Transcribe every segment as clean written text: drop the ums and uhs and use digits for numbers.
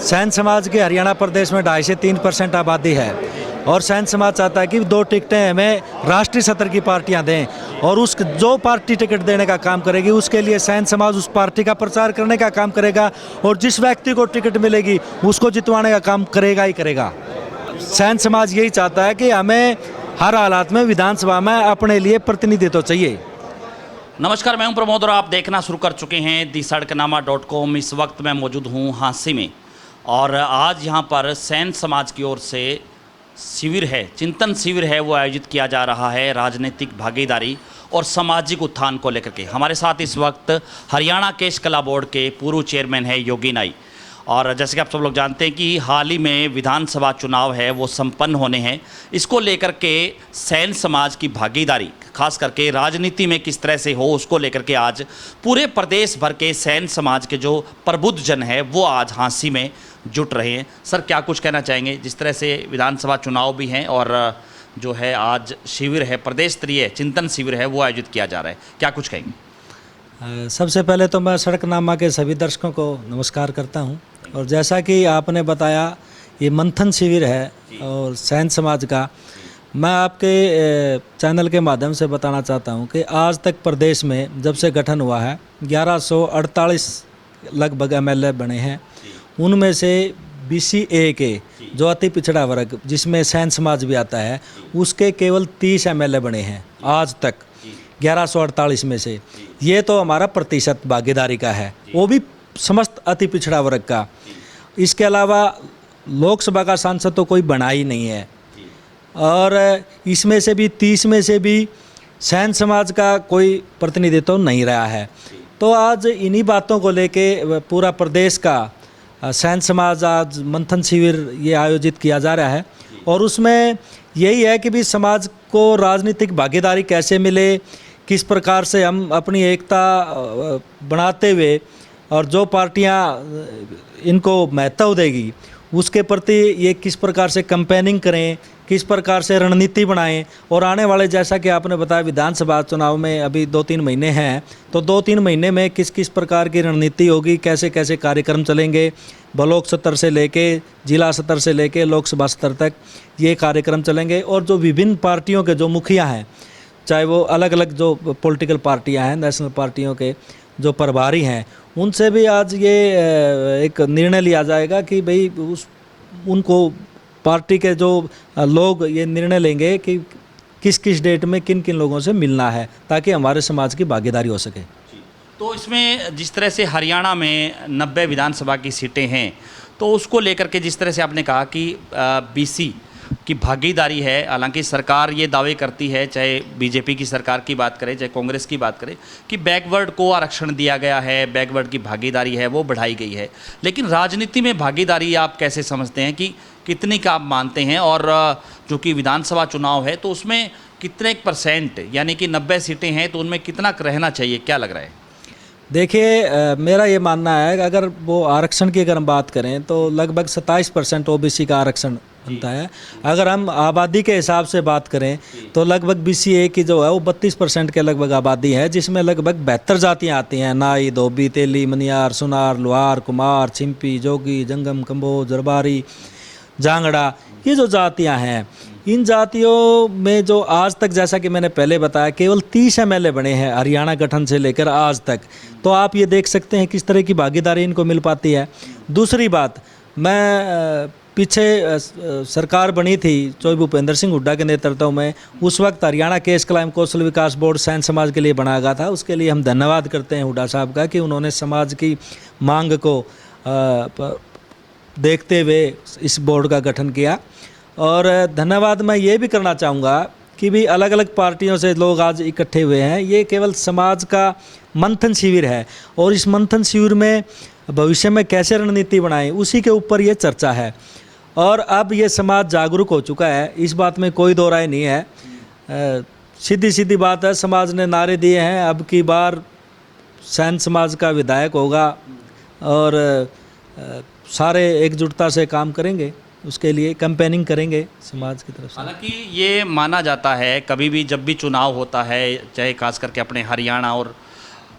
San समाज के हरियाणा प्रदेश में 2.5 से 3% आबादी है और सैन समाज चाहता है कि 2 टिकटें हमें राष्ट्रीय स्तर की पार्टियां दें और उस जो पार्टी टिकट देने का काम करेगी उसके लिए सैन समाज उस पार्टी का प्रचार करने का काम करेगा और जिस व्यक्ति को टिकट मिलेगी उसको जितवाने का काम करेगा ही करेगा। सैन समाज यही चाहता है कि हमें हर हालात में विधानसभा में अपने लिए प्रतिनिधित्व चाहिए। नमस्कार, मैं हूं प्रमोद और आप देखना शुरू कर चुके हैं दी सड़कनामा.com। इस वक्त मैं मौजूद हूं हांसी में और आज यहां पर सैन समाज की ओर से शिविर है, चिंतन शिविर है, वो आयोजित किया जा रहा है राजनीतिक भागीदारी और सामाजिक उत्थान को लेकर के। हमारे साथ इस वक्त हरियाणा केश कला बोर्ड के पूर्व चेयरमैन है योगी नाई। और जैसे कि आप सब लोग जानते हैं कि हाल ही में विधानसभा चुनाव है वो संपन्न होने हैं। इसको लेकर के सैन समाज की भागीदारी खास करके राजनीति में किस तरह से हो उसको लेकर के आज पूरे प्रदेश भर के सैन समाज के जो प्रबुद्ध जन है वो आज हांसी में जुट रहे हैं। सर, क्या कुछ कहना चाहेंगे? जिस तरह से विधानसभा चुनाव भी हैं और जो है आज शिविर है, प्रदेश स्तरीय चिंतन शिविर है वो आयोजित किया जा रहा है, क्या कुछ कहेंगे? सबसे पहले तो मैं सड़कनामा के सभी दर्शकों को नमस्कार करता हूं और जैसा कि आपने बताया ये मंथन शिविर है और सैन समाज का, मैं आपके चैनल के माध्यम से बताना चाहता हूं कि आज तक प्रदेश में जब से गठन हुआ है 1148 लगभग एमएलए बने हैं। उनमें से BCA के जो अति पिछड़ा वर्ग जिसमें सैन समाज भी आता है उसके केवल 30 एमएलए बने हैं आज तक 1148 में से। ये तो हमारा प्रतिशत भागीदारी का है, वो भी समस्त अति पिछड़ा वर्ग का। इसके अलावा लोकसभा का सांसद तो कोई बना ही नहीं है और इसमें से भी 30 में से भी सैन समाज का कोई प्रतिनिधित्व नहीं रहा है। तो आज इन्हीं बातों को लेके पूरा प्रदेश का सैन समाज आज मंथन शिविर ये आयोजित किया जा रहा है और उसमें यही है कि भी समाज को राजनीतिक भागीदारी कैसे मिले, किस प्रकार से हम अपनी एकता बनाते हुए और जो पार्टियां इनको महत्व देगी उसके प्रति ये किस प्रकार से कैंपेनिंग करें, किस प्रकार से रणनीति बनाएं और आने वाले जैसा कि आपने बताया विधानसभा चुनाव में अभी 2-3 महीने हैं, तो 2-3 महीने में किस किस प्रकार की रणनीति होगी, कैसे कैसे कार्यक्रम चलेंगे, ब्लॉक स्तर से लेके जिला स्तर से लेके लोकसभा स्तर तक ये कार्यक्रम चलेंगे। और जो विभिन्न पार्टियों के जो मुखिया हैं, चाहे वो अलग अलग जो पॉलिटिकल पार्टियाँ हैं, नेशनल पार्टियों के जो प्रभारी हैं, उनसे भी आज ये एक निर्णय लिया जाएगा कि भाई उनको पार्टी के जो लोग ये निर्णय लेंगे कि किस किस डेट में किन किन लोगों से मिलना है ताकि हमारे समाज की भागीदारी हो सके। तो इसमें जिस तरह से हरियाणा में 90 विधानसभा की सीटें हैं तो उसको लेकर के जिस तरह से आपने कहा कि BC की भागीदारी है, हालांकि सरकार ये दावे करती है, चाहे बीजेपी की सरकार की बात करें चाहे कांग्रेस की बात करें, कि बैकवर्ड को आरक्षण दिया गया है, बैकवर्ड की भागीदारी है वो बढ़ाई गई है। लेकिन राजनीति में भागीदारी आप कैसे समझते हैं कि कितनी का आप मानते हैं? और जो कि विधानसभा चुनाव है तो उसमें कितने % यानी कि 90 सीटें हैं तो उनमें कितना रहना चाहिए, क्या लग रहा है? देखिए, मेरा ये मानना है कि अगर वो आरक्षण की अगर हम बात करें तो लगभग 27% OBC का आरक्षण बनता है। अगर हम आबादी के हिसाब से बात करें तो लगभग BCA की जो है वो 32% के लगभग आबादी है, जिसमें लगभग 72 जातियाँ आती हैं। नाई, धोबी, तेली, मनियार, सुनार, लोहार, कुमार, छिंपी, जोगी, जंगम, कंबोज, रबारी, जांगड़ा, ये जो जातियाँ हैं, इन जातियों में जो आज तक जैसा कि मैंने पहले बताया केवल 30 MLA बने हैं हरियाणा गठन से लेकर आज तक। तो आप ये देख सकते हैं किस तरह की भागीदारी इनको मिल पाती है। दूसरी बात, मैं पीछे सरकार बनी थी चौधरी भूपेंद्र सिंह हुड्डा के नेतृत्व में, उस वक्त हरियाणा केश कला एवं कौशल विकास बोर्ड सैन समाज के लिए बनाया गया था। उसके लिए हम धन्यवाद करते हैं हुड्डा साहब का कि उन्होंने समाज की मांग को देखते हुए इस बोर्ड का गठन किया। और धन्यवाद मैं ये भी करना चाहूँगा कि भी अलग अलग पार्टियों से लोग आज इकट्ठे हुए हैं। ये केवल समाज का मंथन शिविर है और इस मंथन शिविर में भविष्य में कैसे रणनीति बनाएं उसी के ऊपर ये चर्चा है। और अब ये समाज जागरूक हो चुका है, इस बात में कोई दो राय नहीं है। सीधी सीधी बात है, समाज ने नारे दिए हैं अब की बार सैन समाज का विधायक होगा और सारे एकजुटता से काम करेंगे, उसके लिए कैंपेनिंग करेंगे समाज की तरफ से। हालांकि ये माना जाता है कभी भी जब भी चुनाव होता है, चाहे खास करके अपने हरियाणा और,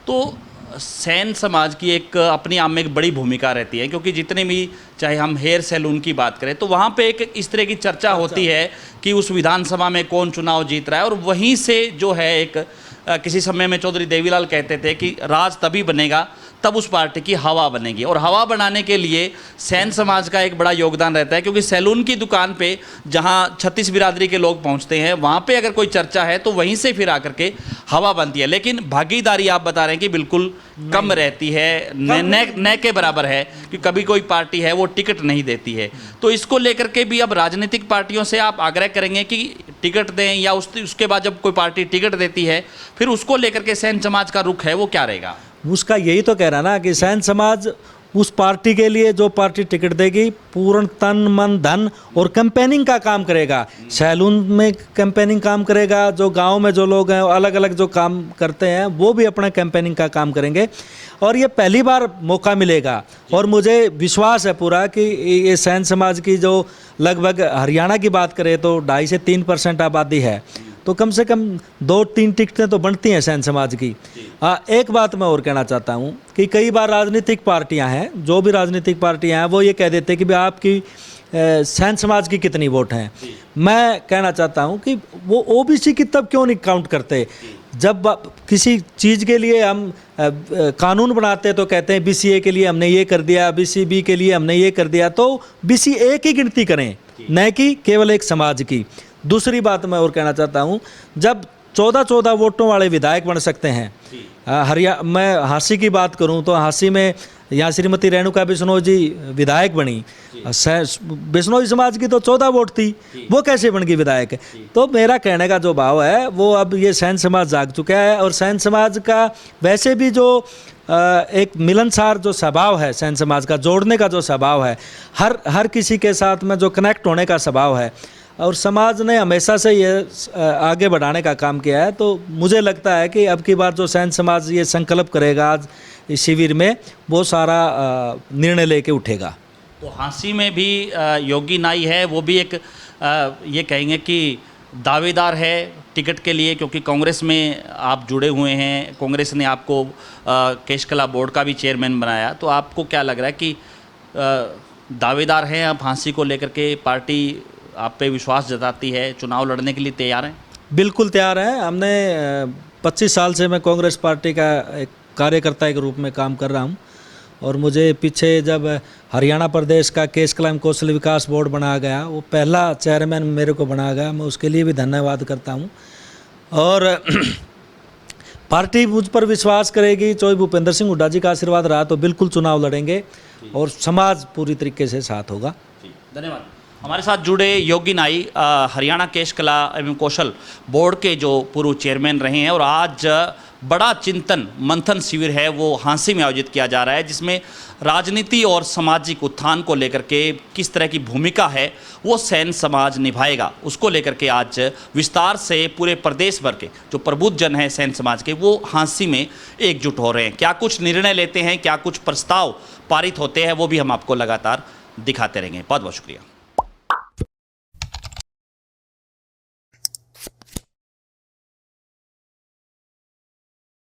तो सैन समाज की एक अपनी आप में एक बड़ी भूमिका रहती है, क्योंकि जितने भी चाहे हम हेयर सैलून की बात करें तो वहाँ पे एक इस तरह की चर्चा होती है कि उस विधानसभा में कौन चुनाव जीत रहा है, और वहीं से जो है एक किसी समय में चौधरी देवीलाल कहते थे कि राज तभी बनेगा तब उस पार्टी की हवा बनेगी, और हवा बनाने के लिए सैन समाज का एक बड़ा योगदान रहता है, क्योंकि सैलून की दुकान पे जहां 36 बिरादरी के लोग पहुंचते हैं वहां पे अगर कोई चर्चा है तो वहीं से फिर आकर के हवा बनती है। लेकिन भागीदारी आप बता रहे हैं कि बिल्कुल कम रहती है, न के बराबर है, कि कभी कोई पार्टी है वो टिकट नहीं देती है। तो इसको लेकर के भी अब राजनीतिक पार्टियों से आप आग्रह करेंगे कि टिकट दें, या उसके बाद जब कोई पार्टी टिकट देती है फिर उसको लेकर के सैन समाज का रुख है वो क्या रहेगा? उसका यही तो कह रहा ना कि सैन समाज उस पार्टी के लिए, जो पार्टी टिकट देगी, पूर्ण तन मन धन और कैंपेनिंग का काम करेगा। सैलून में कैंपेनिंग काम करेगा, जो गांव में जो लोग हैं अलग अलग जो काम करते हैं वो भी अपना कैंपेनिंग का काम करेंगे, और ये पहली बार मौका मिलेगा। और मुझे विश्वास है पूरा कि ये सैन समाज की जो लगभग हरियाणा की बात करें तो 2.5 से 3% आबादी है, तो कम से कम 2-3 टिकटें तो बनती हैं सैन समाज की। एक बात मैं और कहना चाहता हूँ कि कई बार राजनीतिक पार्टियां हैं, जो भी राजनीतिक पार्टियां हैं वो ये कह देते हैं कि भाई आपकी सैन समाज की कितनी वोट हैं। मैं कहना चाहता हूँ कि वो ओबीसी की तब क्यों नहीं काउंट करते? जब किसी चीज़ के लिए हम कानून बनाते तो कहते हैं BCA के लिए हमने ये कर दिया, BCB के लिए हमने ये कर दिया, तो BCA की गिनती करें, न कि केवल एक समाज की। दूसरी बात मैं और कहना चाहता हूँ, जब 14 वोटों वाले विधायक बन सकते हैं, मैं हांसी की बात करूं तो हांसी में यहाँ श्रीमती रेणुका बिश्नोई जी विधायक बनी, बिश्नोई समाज की तो 14 वोट थी, वो कैसे बन गई विधायक? तो मेरा कहने का जो भाव है वो अब ये सैन समाज जाग चुका है, और सैन समाज का वैसे भी जो एक मिलनसार जो स्वभाव है, सैन समाज का जोड़ने का जो स्वभाव है, हर किसी के साथ में जो कनेक्ट होने का स्वभाव है, और समाज ने हमेशा से ये आगे बढ़ाने का काम किया है। तो मुझे लगता है कि अब की बार जो सैन समाज ये संकल्प करेगा आज इस शिविर में, वो सारा निर्णय लेके उठेगा। तो हांसी में भी योगी नाई है, वो भी एक ये कहेंगे कि दावेदार है टिकट के लिए, क्योंकि कांग्रेस में आप जुड़े हुए हैं, कांग्रेस ने आपको केशकला बोर्ड का भी चेयरमैन बनाया, तो आपको क्या लग रहा है कि दावेदार हैं आप हांसी को लेकर के? पार्टी आप पे विश्वास जताती है, चुनाव लड़ने के लिए तैयार हैं? बिल्कुल तैयार हैं। हमने 25 साल से मैं कांग्रेस पार्टी का एक कार्यकर्ता के रूप में काम कर रहा हूं, और मुझे पीछे जब हरियाणा प्रदेश का केशकला एवं कौशल विकास बोर्ड बनाया गया, वो पहला चेयरमैन मेरे को बनाया गया, मैं उसके लिए भी धन्यवाद करता हूं। और पार्टी मुझ पर विश्वास करेगी, चौधरी भूपेंद्र सिंह हुड्डा जी का आशीर्वाद रहा तो बिल्कुल चुनाव लड़ेंगे, और समाज पूरी तरीके से साथ होगा। धन्यवाद। हमारे साथ जुड़े योगी नाई हरियाणा केशकला एवं कौशल बोर्ड के जो पूर्व चेयरमैन रहे हैं, और आज बड़ा चिंतन मंथन शिविर है वो हांसी में आयोजित किया जा रहा है, जिसमें राजनीति और सामाजिक उत्थान को लेकर के किस तरह की भूमिका है वो सैन समाज निभाएगा, उसको लेकर के आज विस्तार से पूरे प्रदेश भर के जो प्रबुद्ध जन हैं सैन समाज के, वो हांसी में एकजुट हो रहे हैं। क्या कुछ निर्णय लेते हैं, क्या कुछ प्रस्ताव पारित होते हैं, वो भी हम आपको लगातार दिखाते रहेंगे। बहुत बहुत शुक्रिया।